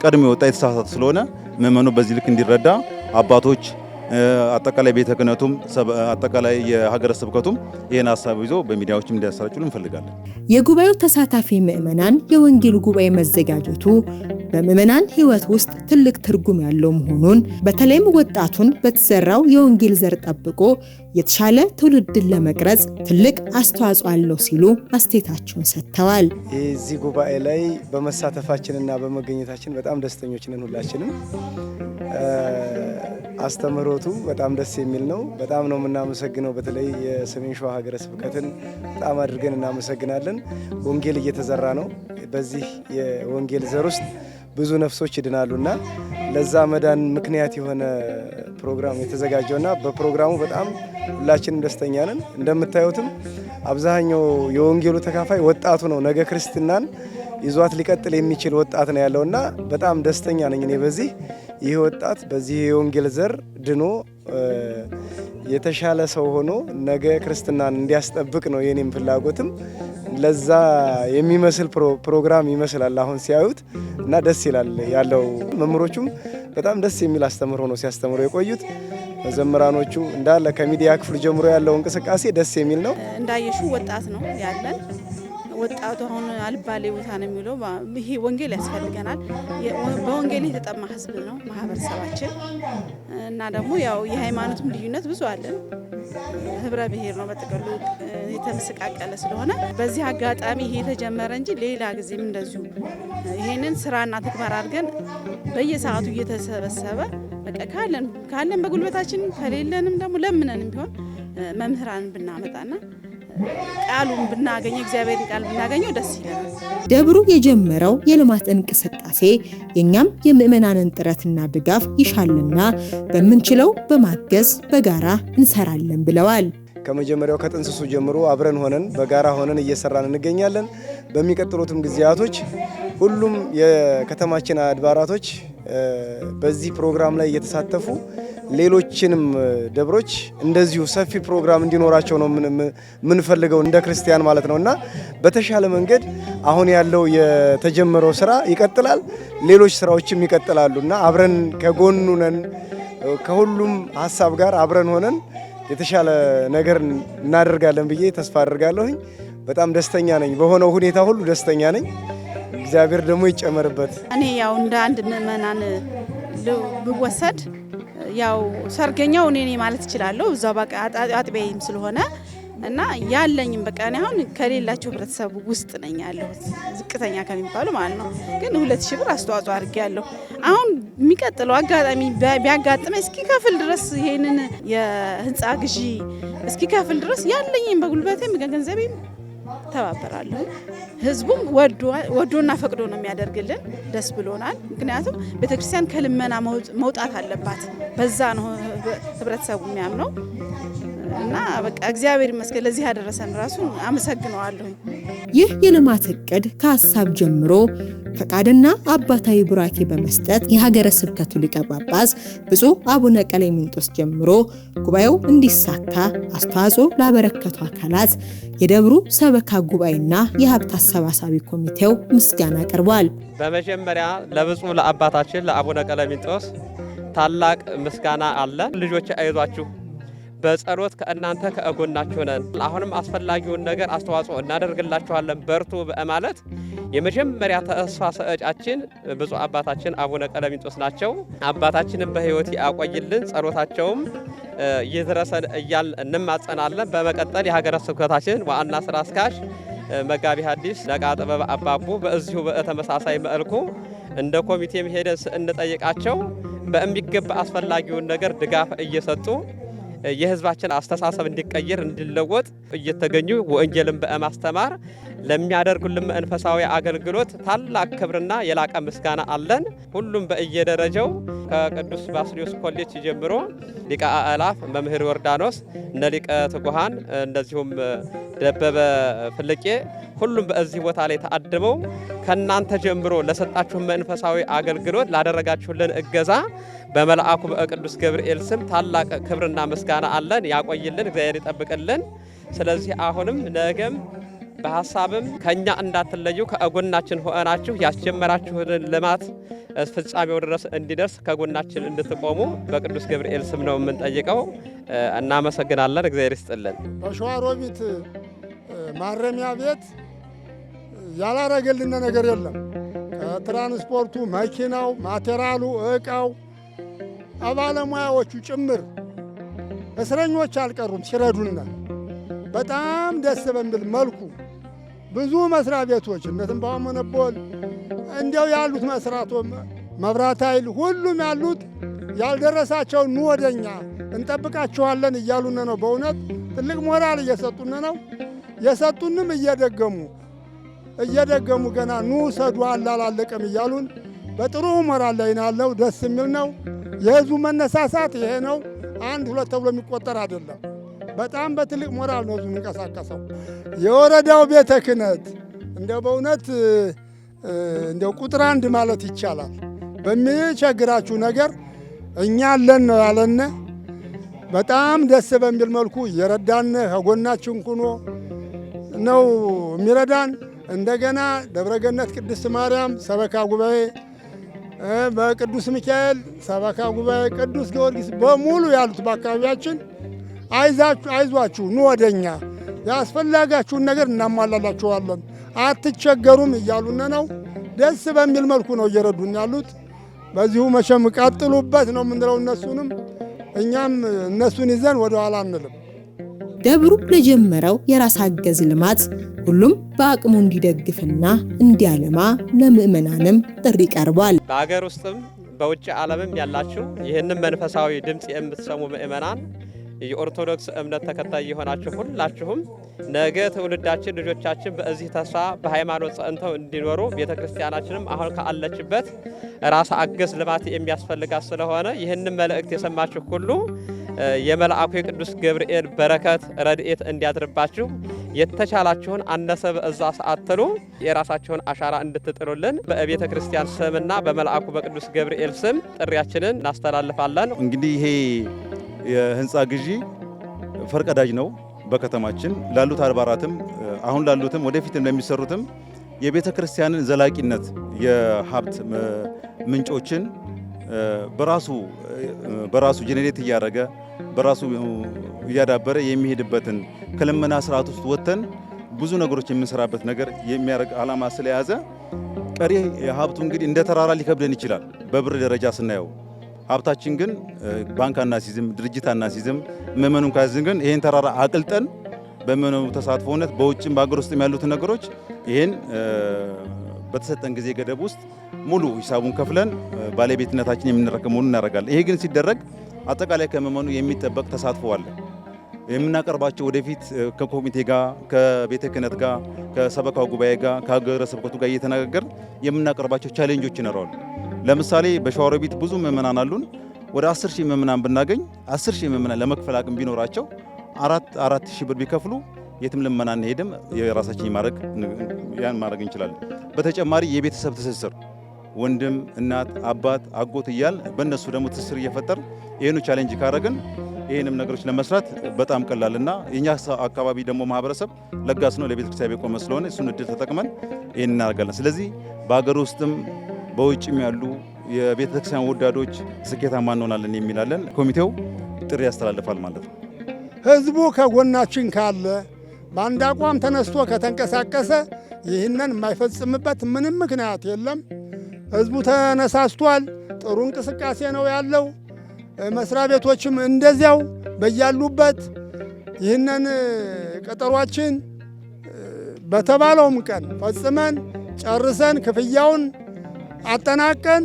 ቀድሞ የወጣ የተሳሳተ ስለሆነ ምእመኑ በዚህ ልክ እንዲረዳ አባቶች አጠቃላይ ቤተ ክህነቱም አጠቃላይ የሀገረ ስብከቱም ይህን ሀሳብ ይዞ በሚዲያዎችም እንዲያሰራጩ እንፈልጋለን። የጉባኤው ተሳታፊ ምእመናን የወንጌል ጉባኤ መዘጋጀቱ በምእመናን ሕይወት ውስጥ ትልቅ ትርጉም ያለው መሆኑን በተለይም ወጣቱን በተዘራው የወንጌል ዘር ጠብቆ የተሻለ ትውልድን ለመቅረጽ ትልቅ አስተዋጽኦ አለው ሲሉ አስተያየታቸውን ሰጥተዋል። እዚህ ጉባኤ ላይ በመሳተፋችንና በመገኘታችን በጣም ደስተኞች ነን ሁላችንም። አስተምህሮቱ በጣም ደስ የሚል ነው። በጣም ነው የምናመሰግነው። በተለይ የሰሜን ሸዋ ሀገረ ስብከትን በጣም አድርገን እናመሰግናለን። ወንጌል እየተዘራ ነው። በዚህ የወንጌል ዘር ውስጥ ብዙ ነፍሶች ይድናሉና ለዛ መዳን ምክንያት የሆነ ፕሮግራም የተዘጋጀውና በፕሮግራሙ በጣም ሁላችንም ደስተኛ ነን። እንደምታዩትም አብዛኛው የወንጌሉ ተካፋይ ወጣቱ ነው። ነገ ክርስትናን ይዟት ሊቀጥል የሚችል ወጣት ነው ያለውና በጣም ደስተኛ ነኝ እኔ በዚህ ይህ ወጣት በዚህ የወንጌል ዘር ድኖ የተሻለ ሰው ሆኖ ነገ ክርስትናን እንዲያስጠብቅ ነው የኔም ፍላጎትም። ለዛ የሚመስል ፕሮግራም ይመስላል አሁን ሲያዩት እና ደስ ይላል ያለው። መምህሮቹም በጣም ደስ የሚል አስተምሮ ነው ሲያስተምሩ የቆዩት። መዘምራኖቹ እንዳለ ከሚዲያ ክፍል ጀምሮ ያለው እንቅስቃሴ ደስ የሚል ነው። እንዳየሹ ወጣት ነው ያለን። ወጣቱ አሁን አልባሌ ቦታ ነው የሚለው። ይሄ ወንጌል ያስፈልገናል። በወንጌል የተጠማ ህዝብ ነው ማህበረሰባችን እና ደግሞ ያው የሃይማኖትም ልዩነት ብዙ አለን። ህብረ ብሔር ነው በጥቅሉ የተመሰቃቀለ ስለሆነ በዚህ አጋጣሚ ይሄ የተጀመረ እንጂ ሌላ ጊዜም እንደዚሁ ይሄንን ስራና ተግባር አድርገን በየሰዓቱ እየተሰበሰበ በቃ ካለን በጉልበታችን ከሌለንም ደግሞ ለምነንም ቢሆን መምህራን ብናመጣና ቃሉን ብናገኝ እግዚአብሔርን ቃል ብናገኘው ደስ ይላል። ደብሩ የጀመረው የልማት እንቅስቃሴ የኛም የምእመናንን ጥረትና ድጋፍ ይሻልና በምንችለው በማገዝ በጋራ እንሰራለን ብለዋል። ከመጀመሪያው ከጥንስሱ ጀምሮ አብረን ሆነን በጋራ ሆነን እየሰራን እንገኛለን። በሚቀጥሉትም ጊዜያቶች ሁሉም የከተማችን አድባራቶች በዚህ ፕሮግራም ላይ እየተሳተፉ ሌሎችንም ደብሮች እንደዚሁ ሰፊ ፕሮግራም እንዲኖራቸው ነው ምንፈልገው እንደ ክርስቲያን ማለት ነውና በተሻለ መንገድ አሁን ያለው የተጀመረው ስራ ይቀጥላል፣ ሌሎች ስራዎችም ይቀጥላሉና አብረን ከጎኑ ነን። ከሁሉም ሀሳብ ጋር አብረን ሆነን የተሻለ ነገር እናደርጋለን ብዬ ተስፋ አደርጋለሁኝ። በጣም ደስተኛ ነኝ። በሆነው ሁኔታ ሁሉ ደስተኛ ነኝ። እግዚአብሔር ደግሞ ይጨመርበት። እኔ ያው እንደ አንድ ምእመናን ብወሰድ ያው ሰርገኛው እኔ ነኝ ማለት እችላለሁ። እዛው በቃ አጥቢያዬም ስለሆነ እና ያለኝም በቃ እኔ አሁን ከሌላቸው ህብረተሰቡ ውስጥ ነኝ ያለሁት ዝቅተኛ ከሚባሉ ማለት ነው። ግን 2000 ብር አስተዋጽኦ አድርጌያለሁ። አሁን የሚቀጥለው አጋጣሚ ቢያጋጥመ እስኪከፍል ድረስ ይሄንን የህንፃ ግዢ እስኪከፍል ድረስ ያለኝም በጉልበቴም ገንዘቤም ተባበራለሁ። ህዝቡም ወዶና ፈቅዶ ነው የሚያደርግልን። ደስ ብሎናል። ምክንያቱም ቤተክርስቲያን ከልመና መውጣት አለባት። በዛ ነው ህብረተሰቡ የሚያምነው እና በቃ እግዚአብሔር ይመስገን ለዚህ ያደረሰን ራሱ አመሰግነዋለሁ። ይህ የልማት እቅድ ከሀሳብ ጀምሮ ፈቃድና አባታዊ ቡራኬ በመስጠት የሀገረ ስብከቱ ሊቀ ጳጳስ ብፁዕ አቡነ ቀሌምንጦስ ጀምሮ ጉባኤው እንዲሳካ አስተዋጽኦ ላበረከቱ አካላት የደብሩ ሰበካ ጉባኤና የሀብት አሰባሳቢ ኮሚቴው ምስጋና ቀርቧል። በመጀመሪያ ለብፁዕ ለአባታችን ለአቡነ ቀሌምንጦስ ታላቅ ምስጋና አለ። ልጆች አይዟችሁ፣ በጸሎት ከእናንተ ከጎናችሁ ነን። አሁንም አስፈላጊውን ነገር አስተዋጽኦ እናደርግላችኋለን፣ በርቱ በማለት የመጀመሪያ ተስፋ ሰጫችን ብፁዕ አባታችን አቡነ ቀሌምንጦስ ናቸው። አባታችንን በሕይወት ያቆይልን፣ ጸሎታቸውም ይድረሰን እያል እንማጸናለን። በመቀጠል የሀገረ ስብከታችን ዋና ስራ አስኪያጅ መጋቢ ሐዲስ ነቃ ጥበብ አባቡ በዚሁ በተመሳሳይ መልኩ እንደ ኮሚቴም ሄደን እንጠይቃቸው በሚገባ አስፈላጊውን ነገር ድጋፍ እየሰጡ የህዝባችን አስተሳሰብ እንዲቀየር እንዲለወጥ እየተገኙ ወንጌልን በማስተማር ለሚያደርጉልን መንፈሳዊ አገልግሎት ታላቅ ክብርና የላቀ ምስጋና አለን። ሁሉም በየደረጃው ከቅዱስ ባስልዮስ ኮሌጅ ጀምሮ ሊቀ አእላፍ መምህር ዮርዳኖስ፣ እነ ሊቀ ትጉሃን እንደዚሁም ደበበ ፍልቄ ሁሉም በዚህ ቦታ ላይ ተአድመው ከናንተ ጀምሮ ለሰጣችሁ መንፈሳዊ አገልግሎት ላደረጋችሁልን እገዛ በመልአኩ በቅዱስ ገብርኤል ስም ታላቅ ክብርና ምስጋና አለን። ያቆይልን፣ እግዚአብሔር ይጠብቅልን። ስለዚህ አሁንም ነገም በሐሳብም ከኛ እንዳትለዩ ከጎናችን ሆናችሁ ያስጀመራችሁትን ልማት ፍጻሜው ድረስ እንዲደርስ ከጎናችን እንድትቆሙ በቅዱስ ገብርኤል ስም ነው የምንጠይቀው። እናመሰግናለን። እግዚአብሔር ይስጥልን። በሸዋሮቢት ማረሚያ ቤት ያላረገልን ነገር የለም። ከትራንስፖርቱ፣ መኪናው፣ ማቴሪያሉ፣ እቃው ባለሙያዎቹ ጭምር እስረኞች አልቀሩም ሲረዱና በጣም ደስ በሚል መልኩ ብዙ መስሪያ ቤቶች እነ ትንባሆ ሞኖፖል እንዲያው ያሉት መስራቶ መብራት ኃይል ሁሉም ያሉት ያልደረሳቸው ኑ ወደኛ እንጠብቃችኋለን እያሉን ነው። በእውነት ትልቅ ሞራል እየሰጡን ነው። የሰጡንም እየደገሙ ገና ኑ ሰዱ አላለቀም እያሉን በጥሩ ሞራል ላይ ናለው። ደስ የሚል ነው። የህዝቡ መነሳሳት ይሄ ነው። አንድ ሁለት ተብሎ የሚቆጠር አይደለም። በጣም በትልቅ ሞራል ነው ህዝቡ የሚንቀሳቀሰው። የወረዳው ቤተ ክህነት እንደው በእውነት እንደው ቁጥር አንድ ማለት ይቻላል። በሚቸግራችሁ ነገር እኛ አለን ነው ያለን። በጣም ደስ በሚል መልኩ እየረዳን ከጎናችን ሆኖ ነው የሚረዳን። እንደገና ደብረገነት ቅድስት ማርያም ሰበካ ጉባኤ፣ በቅዱስ ሚካኤል ሰበካ ጉባኤ፣ ቅዱስ ጊዮርጊስ በሙሉ ያሉት በአካባቢያችን አይዟችሁ ኑ ወደኛ ያስፈላጋችሁን ነገር እናሟላላችኋለን አትቸገሩም እያሉን ነው። ደስ በሚል መልኩ ነው እየረዱን ያሉት። በዚሁ መቼም ቀጥሉበት ነው የምንለው እነሱንም እኛም እነሱን ይዘን ወደ ኋላ አንልም። ደብሩ ለጀመረው የራስ አገዝ ልማት ሁሉም በአቅሙ እንዲደግፍና እንዲያለማ ለምእመናንም ጥሪ ቀርቧል። በአገር ውስጥም በውጭ ዓለምም ያላችሁ ይህንን መንፈሳዊ ድምጽ የምትሰሙ ምእመናን የኦርቶዶክስ እምነት ተከታይ የሆናችሁ ሁላችሁም ነገ ትውልዳችን ልጆቻችን በዚህ ተስፋ በሃይማኖት ጸንተው እንዲኖሩ ቤተክርስቲያናችንም አሁን ካለችበት ራስ አገዝ ልማት የሚያስፈልጋት ስለሆነ ይህንን መልእክት የሰማችሁ ሁሉ የመልአኩ የቅዱስ ገብርኤል በረከት ረድኤት እንዲያድርባችሁ የተቻላችሁን አነሰ በእዛ ሰዓትሉ የራሳችሁን አሻራ እንድትጥሉልን በቤተ ክርስቲያን ስምና በመልአኩ በቅዱስ ገብርኤል ስም ጥሪያችንን እናስተላልፋለን። እንግዲህ ይሄ የህንፃ ግዢ ፈርቀዳጅ ነው። በከተማችን ላሉት አድባራትም አሁን ላሉትም ወደፊትም ለሚሰሩትም የቤተ ክርስቲያንን ዘላቂነት የሀብት ምንጮችን በራሱ ጄኔሬት እያደረገ በራሱ እያዳበረ የሚሄድበትን ከልመና ስርዓት ውስጥ ወጥተን ብዙ ነገሮች የምንሰራበት ነገር የሚያደርግ ዓላማ ስለያዘ ቀሪ ሀብቱ እንግዲህ እንደ ተራራ ሊከብደን ይችላል በብር ደረጃ ስናየው። ሀብታችን ግን ባንክ አናሲዝም፣ ድርጅት አናሲዝም፣ ምእመኑን ካዝን ግን ይሄን ተራራ አቅልጠን በምእመኑ ተሳትፎነት በውጭም በአገር ውስጥም ያሉትን ነገሮች ይሄን በተሰጠን ጊዜ ገደብ ውስጥ ሙሉ ሂሳቡን ከፍለን ባለቤትነታችን የምንረከብ መሆኑን እናደርጋለን። ይሄ ግን ሲደረግ አጠቃላይ ከምእመኑ የሚጠበቅ ተሳትፎ አለ። የምናቀርባቸው ወደፊት ከኮሚቴ ጋር ከቤተ ክህነት ጋር ከሰበካው ጉባኤ ጋር ከሀገረ ስብከቱ ጋር እየተነጋገር የምናቀርባቸው ቻሌንጆች ይኖራሉ። ለምሳሌ በሸዋሮቢት ብዙ ምእመናን አሉን። ወደ 10,000 ምእመናን ብናገኝ 10,000 ምእመናን ለመክፈል አቅም ቢኖራቸው 4,000 ብር ቢከፍሉ የትም ልመና እንሄድም የራሳችን ማድረግ እንችላለን። በተጨማሪ የቤተሰብ ትስስር ወንድም፣ እናት፣ አባት፣ አጎት እያል በእነሱ ደግሞ ትስስር እየፈጠር ይህኑ ቻሌንጅ ካረግን ይህንም ነገሮች ለመስራት በጣም ቀላልና የኛ አካባቢ ደግሞ ማህበረሰብ ለጋስ ነው፣ ለቤተክርስቲያን የቆመ ስለሆነ እሱን እድል ተጠቅመን ይህን እናደርጋለን። ስለዚህ በሀገር ውስጥም በውጭም ያሉ የቤተክርስቲያን ወዳዶች ስኬታማ እንሆናለን የሚላለን ኮሚቴው ጥሪ ያስተላልፋል ማለት ነው። ህዝቡ ከጎናችን ካለ በአንድ አቋም ተነስቶ ከተንቀሳቀሰ ይህንን የማይፈጽምበት ምንም ምክንያት የለም። ህዝቡ ተነሳስቷል። ጥሩ እንቅስቃሴ ነው ያለው። መስሪያ ቤቶችም እንደዚያው በያሉበት ይህንን ቀጠሯችን በተባለውም ቀን ፈጽመን ጨርሰን ክፍያውን አጠናቀን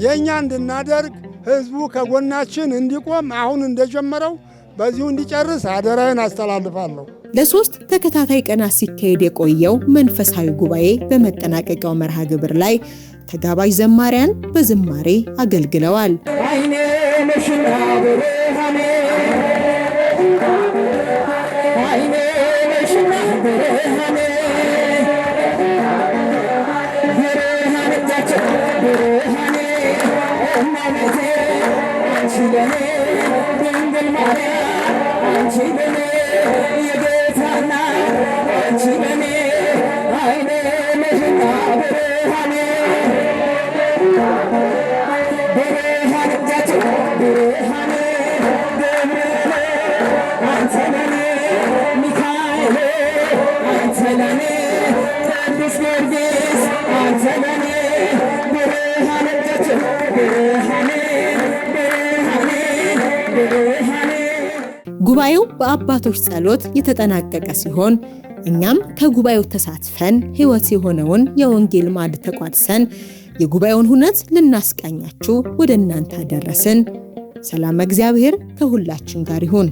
የኛ እንድናደርግ ህዝቡ ከጎናችን እንዲቆም አሁን እንደጀመረው በዚሁ እንዲጨርስ አደራዬን አስተላልፋለሁ። ለ3 ተከታታይ ቀናት ሲካሄድ የቆየው መንፈሳዊ ጉባኤ በመጠናቀቂያው መርሃ ግብር ላይ ተጋባዥ ዘማሪያን በዝማሬ አገልግለዋል። ጉባኤው በአባቶች ጸሎት የተጠናቀቀ ሲሆን እኛም ከጉባኤው ተሳትፈን ሕይወት የሆነውን የወንጌል ማዕድ ተቋድሰን የጉባኤውን ሁነት ልናስቃኛችሁ ወደ እናንተ አደረስን። ሰላም እግዚአብሔር ከሁላችን ጋር ይሁን።